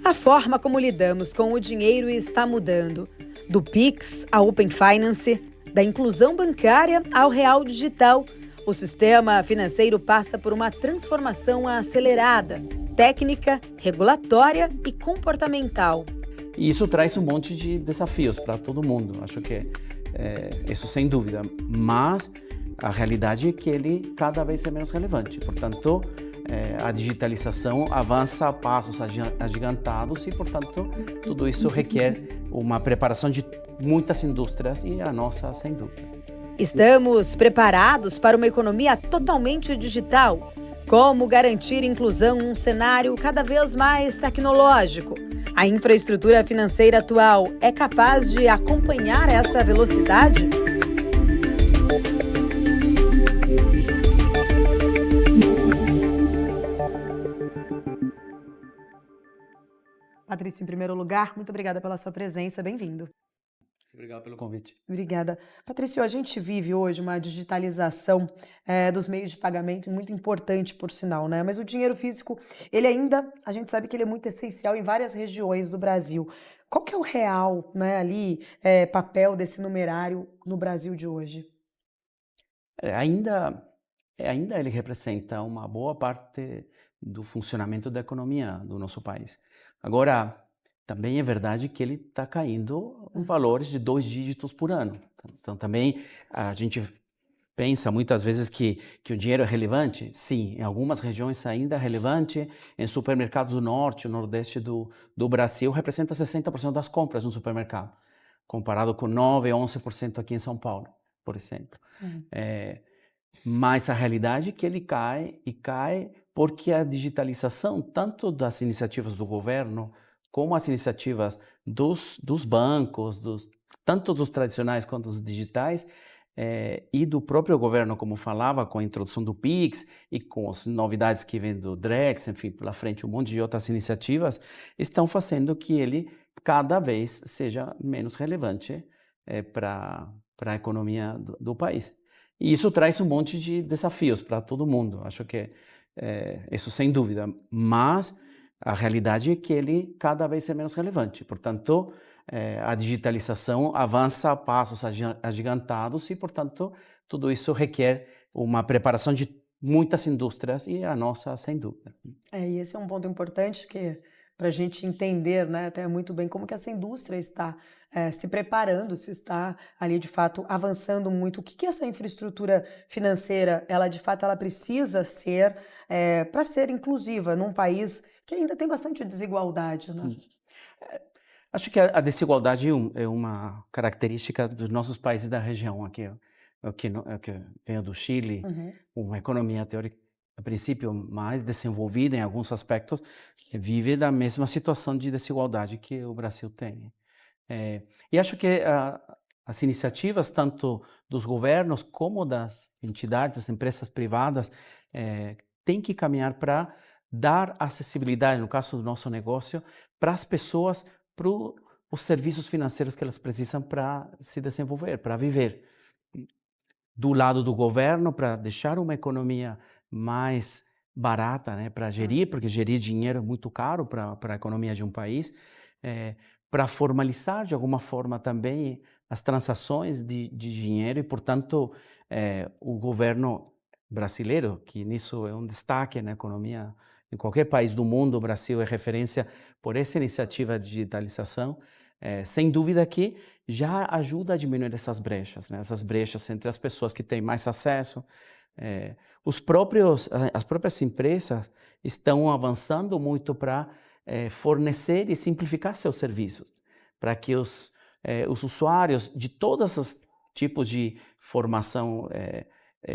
A forma como lidamos com o dinheiro está mudando. Do Pix ao Open Finance, da inclusão bancária ao real digital, o sistema financeiro passa por uma transformação acelerada, técnica, regulatória e comportamental. E isso traz um monte de desafios para todo mundo, acho que isso sem dúvida, mas a realidade é que ele cada vez é menos relevante, portanto, a digitalização avança a passos agigantados e, portanto, tudo isso requer uma preparação de muitas indústrias e a nossa, sem dúvida. Estamos preparados para uma economia totalmente digital? Como garantir inclusão num cenário cada vez mais tecnológico? A infraestrutura financeira atual é capaz de acompanhar essa velocidade? Patrício, em primeiro lugar, muito obrigada pela sua presença, bem-vindo. Obrigado pelo convite. Obrigada. Patrício, a gente vive hoje uma digitalização dos meios de pagamento muito importante, por sinal, né? Mas o dinheiro físico, ele ainda, a gente sabe que ele é muito essencial em várias regiões do Brasil. Qual que é o real, né, papel desse numerário no Brasil de hoje? Ainda ele representa uma boa parte do funcionamento da economia do nosso país. Agora, também é verdade que ele está caindo em valores de 2 dígitos por ano. Então, também a gente pensa muitas vezes que o dinheiro é relevante. Sim, em algumas regiões ainda é relevante. Em supermercados do norte, o nordeste do Brasil, representa 60% das compras no supermercado, comparado com 9%, 11% aqui em São Paulo, por exemplo. Mas a realidade é que ele cai porque a digitalização, tanto das iniciativas do governo, como as iniciativas dos bancos, tanto dos tradicionais quanto dos digitais, e do próprio governo, como falava, com a introdução do Pix e com as novidades que vêm do Drex, enfim, pela frente um monte de outras iniciativas, estão fazendo que ele cada vez seja menos relevante para a economia do país. E isso traz um monte de desafios para todo mundo, acho que isso sem dúvida, mas a realidade é que ele cada vez é menos relevante, portanto, a digitalização avança a passos agigantados e, portanto, tudo isso requer uma preparação de muitas indústrias e a nossa, sem dúvida. E esse é um ponto importante para a gente entender, né, até muito bem como que essa indústria está se preparando, se está ali de fato avançando muito. O que essa infraestrutura financeira, ela de fato ela precisa ser para ser inclusiva num país que ainda tem bastante desigualdade, né? Acho que a desigualdade é uma característica dos nossos países da região aqui. Eu que venho do Chile, uma economia teórica, a princípio mais desenvolvida em alguns aspectos, vive da mesma situação de desigualdade que o Brasil tem. E acho que as iniciativas, tanto dos governos como das entidades, das empresas privadas, têm que caminhar para dar acessibilidade, no caso do nosso negócio, para as pessoas, para os serviços financeiros que elas precisam para se desenvolver, para viver. Do lado do governo, para deixar uma economia mais barata, né, para gerir, porque gerir dinheiro é muito caro para a economia de um país, para formalizar de alguma forma também as transações de dinheiro e, portanto, o governo brasileiro, que nisso é um destaque na economia, em qualquer país do mundo, o Brasil é referência por essa iniciativa de digitalização, sem dúvida que já ajuda a diminuir essas brechas, né? Essas brechas entre as pessoas que têm mais acesso. As próprias empresas estão avançando muito para fornecer e simplificar seus serviços, para que os usuários de todos os tipos de formação,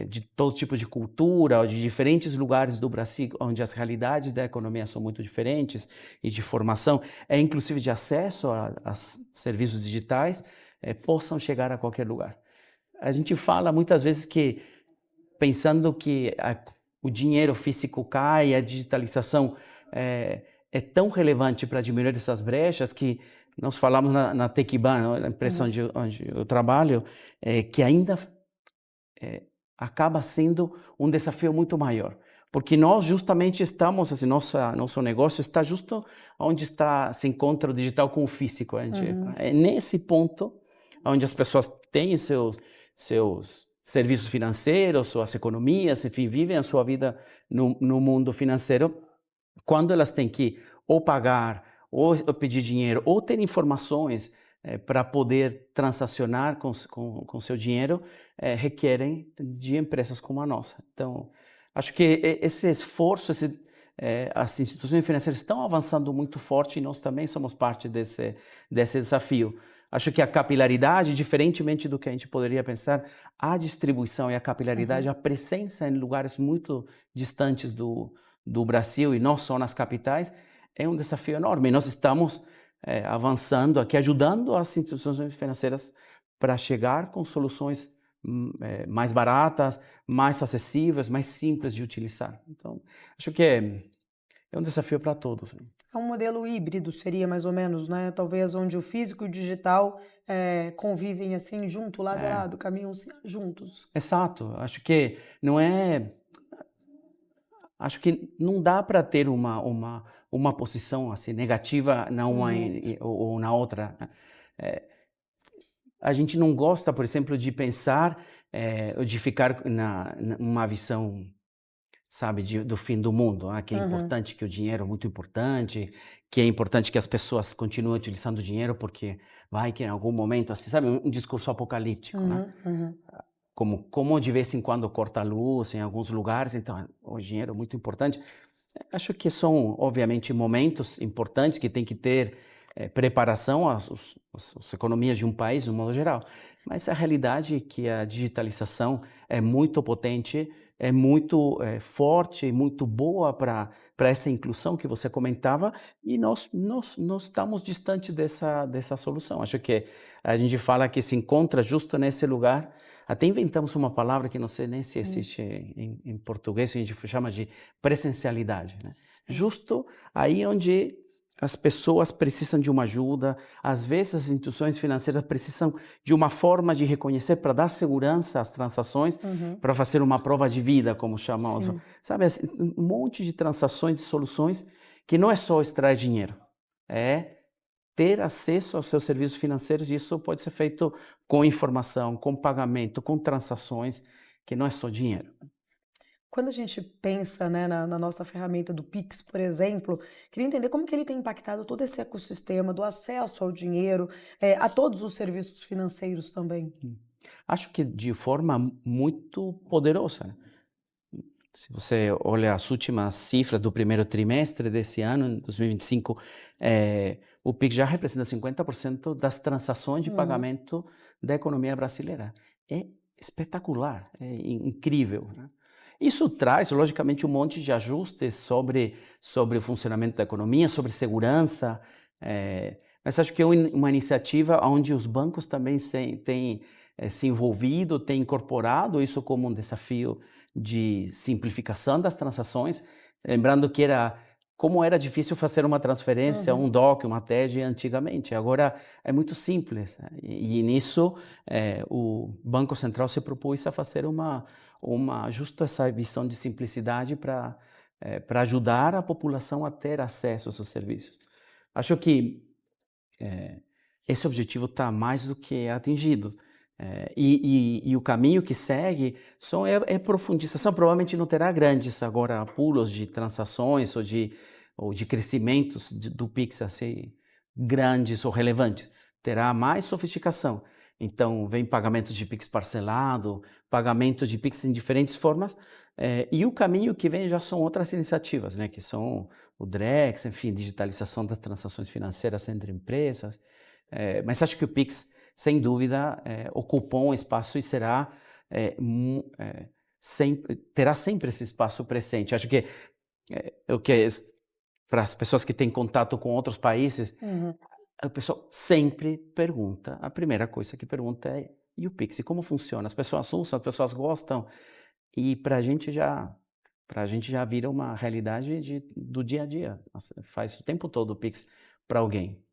de todo tipo de cultura, ou de diferentes lugares do Brasil, onde as realidades da economia são muito diferentes, e de formação, inclusive de acesso a serviços digitais, possam chegar a qualquer lugar. A gente fala muitas vezes que, pensando que o dinheiro físico cai, a digitalização é tão relevante para diminuir essas brechas que nós falamos na Tequiban, a empresa onde eu trabalho, que ainda acaba sendo um desafio muito maior, porque nós justamente estamos, assim, nosso negócio está justo onde se encontra o digital com o físico. É nesse ponto onde as pessoas têm seus serviços financeiros, suas economias, enfim, vivem a sua vida no mundo financeiro, quando elas têm que ou pagar, ou pedir dinheiro, ou ter informações para poder transacionar com seu dinheiro, requerem de empresas como a nossa. Então, acho que esse esforço, as instituições financeiras estão avançando muito forte e nós também somos parte desse desafio. Acho que a capilaridade, diferentemente do que a gente poderia pensar, a distribuição e a capilaridade, a presença em lugares muito distantes do Brasil e não só nas capitais, é um desafio enorme. Nós estamos avançando aqui, ajudando as instituições financeiras para chegar com soluções mais baratas, mais acessíveis, mais simples de utilizar. Então, acho que é um desafio para todos. É um modelo híbrido, seria mais ou menos, né? Talvez onde o físico e o digital convivem assim junto, lado a lado, caminham juntos. Exato. Acho que não dá para ter uma posição assim negativa na uma ou na outra. A gente não gosta, por exemplo, de pensar, de ficar numa visão, sabe, do fim do mundo, que é importante, que o dinheiro é muito importante, que é importante que as pessoas continuem utilizando o dinheiro porque vai que em algum momento, assim, sabe, um discurso apocalíptico, né? Como de vez em quando corta a luz em alguns lugares, então o dinheiro é muito importante. Acho que são, obviamente, momentos importantes que tem que ter preparação as economias de um país, de um modo geral. Mas a realidade é que a digitalização é muito potente, é muito forte, muito boa para essa inclusão que você comentava, e nós estamos distante dessa solução. Acho que a gente fala que se encontra justo nesse lugar. Até inventamos uma palavra que não sei nem se existe em português, a gente chama de presencialidade, né? Justo aí onde as pessoas precisam de uma ajuda, às vezes as instituições financeiras precisam de uma forma de reconhecer para dar segurança às transações, para fazer uma prova de vida, como chamamos. Sim. Sabe, assim, um monte de transações, de soluções, que não é só extrair dinheiro, é ter acesso aos seus serviços financeiros, e isso pode ser feito com informação, com pagamento, com transações, que não é só dinheiro. Quando a gente pensa, né, na nossa ferramenta do Pix, por exemplo, queria entender como que ele tem impactado todo esse ecossistema do acesso ao dinheiro, a todos os serviços financeiros também. Acho que de forma muito poderosa, né? Se você olha as últimas cifras do primeiro trimestre desse ano, em 2025, o Pix já representa 50% das transações de pagamento da economia brasileira. É espetacular, é incrível, né? Isso traz, logicamente, um monte de ajustes sobre o funcionamento da economia, sobre segurança, mas acho que é uma iniciativa onde os bancos também têm se envolvido, têm incorporado isso como um desafio de simplificação das transações, lembrando que como era difícil fazer uma transferência, um DOC, uma TED antigamente. Agora é muito simples, né? E nisso o Banco Central se propôs a fazer justo essa visão de simplicidade para ajudar a população a ter acesso aos seus serviços. Acho que esse objetivo está mais do que atingido. E o caminho que segue é profundização. Provavelmente não terá grandes agora pulos de transações ou de crescimentos do Pix assim, grandes ou relevantes. Terá mais sofisticação. Então, vem pagamentos de Pix parcelado, pagamentos de Pix em diferentes formas, e o caminho que vem já são outras iniciativas, né, que são o Drex, enfim, digitalização das transações financeiras entre empresas. Mas acho que o Pix, sem dúvida, ocupou um espaço e terá sempre esse espaço presente. Acho que para as pessoas que têm contato com outros países, o pessoal sempre pergunta, a primeira coisa que pergunta é: e o Pix, como funciona? As pessoas usam, as pessoas gostam, e para a gente já vira uma realidade do dia a dia. Nossa, faz o tempo todo o Pix para alguém.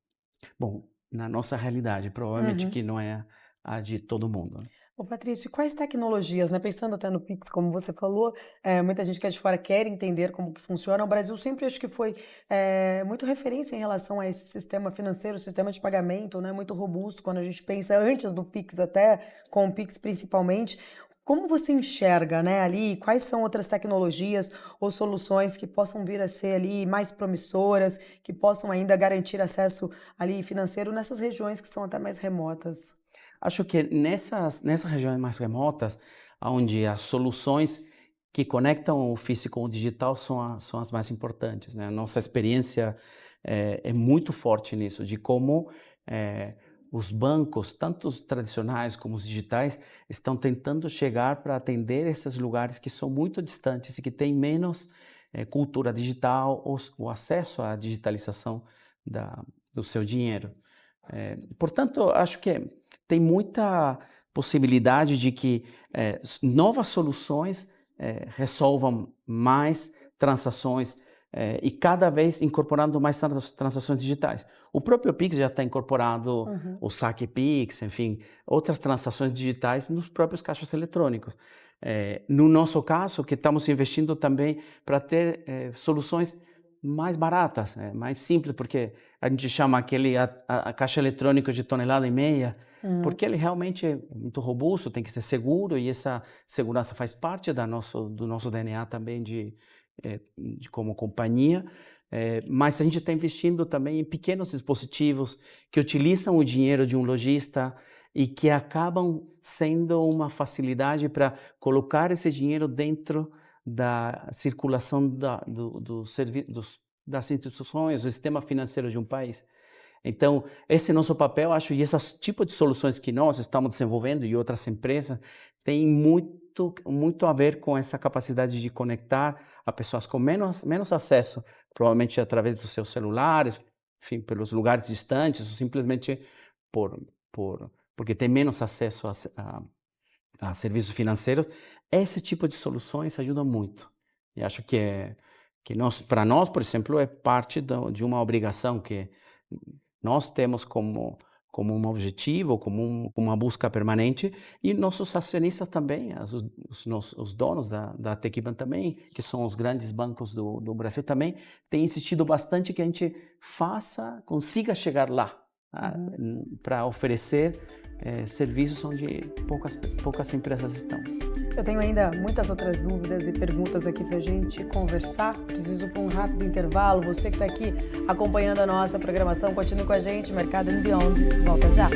Bom, na nossa realidade, provavelmente que não é a de todo mundo, né? Ô Patrícia, e quais tecnologias, né, pensando até no Pix, como você falou, muita gente que é de fora quer entender como que funciona. O Brasil sempre acho que foi, muito referência em relação a esse sistema financeiro, sistema de pagamento, né, muito robusto quando a gente pensa antes do Pix até, com o Pix principalmente. Como você enxerga, né, ali, quais são outras tecnologias ou soluções que possam vir a ser ali mais promissoras, que possam ainda garantir acesso ali financeiro nessas regiões que são até mais remotas? Acho que nessas regiões mais remotas, onde as soluções que conectam o físico com o digital são as mais importantes, né? Nossa experiência é muito forte nisso, de como os bancos, tanto os tradicionais como os digitais, estão tentando chegar para atender esses lugares que são muito distantes e que têm menos cultura digital ou o acesso à digitalização do seu dinheiro. Portanto, acho que tem muita possibilidade de que novas soluções resolvam mais transações e cada vez incorporando mais transações digitais. O próprio Pix já está incorporado, Uhum. o Saque Pix, enfim, outras transações digitais nos próprios caixas eletrônicos. No nosso caso, que estamos investindo também para ter soluções mais baratas, mais simples, porque a gente chama a caixa eletrônica de 1,5 toneladas, Hum. porque ele realmente é muito robusto, tem que ser seguro e essa segurança faz parte do nosso DNA também de como companhia. Mas a gente está investindo também em pequenos dispositivos que utilizam o dinheiro de um lojista e que acabam sendo uma facilidade para colocar esse dinheiro dentro da circulação das instituições, do sistema financeiro de um país. Então, esse é nosso papel, acho, e esse tipo de soluções que nós estamos desenvolvendo e outras empresas têm muito a ver com essa capacidade de conectar a pessoas com menos acesso, provavelmente através dos seus celulares, enfim, pelos lugares distantes, ou simplesmente porque tem menos acesso a serviços financeiros. Esse tipo de soluções ajuda muito. E acho que para nós, por exemplo, é parte de uma obrigação que nós temos como um objetivo, como uma busca permanente, e nossos acionistas também, os donos da Tecban também, que são os grandes bancos do Brasil também, têm insistido bastante que a gente consiga chegar lá, para oferecer serviços onde poucas empresas estão. Eu tenho ainda muitas outras dúvidas e perguntas aqui para a gente conversar. Preciso para um rápido intervalo. Você que está aqui acompanhando a nossa programação, continue com a gente. Mercado and Beyond volta já.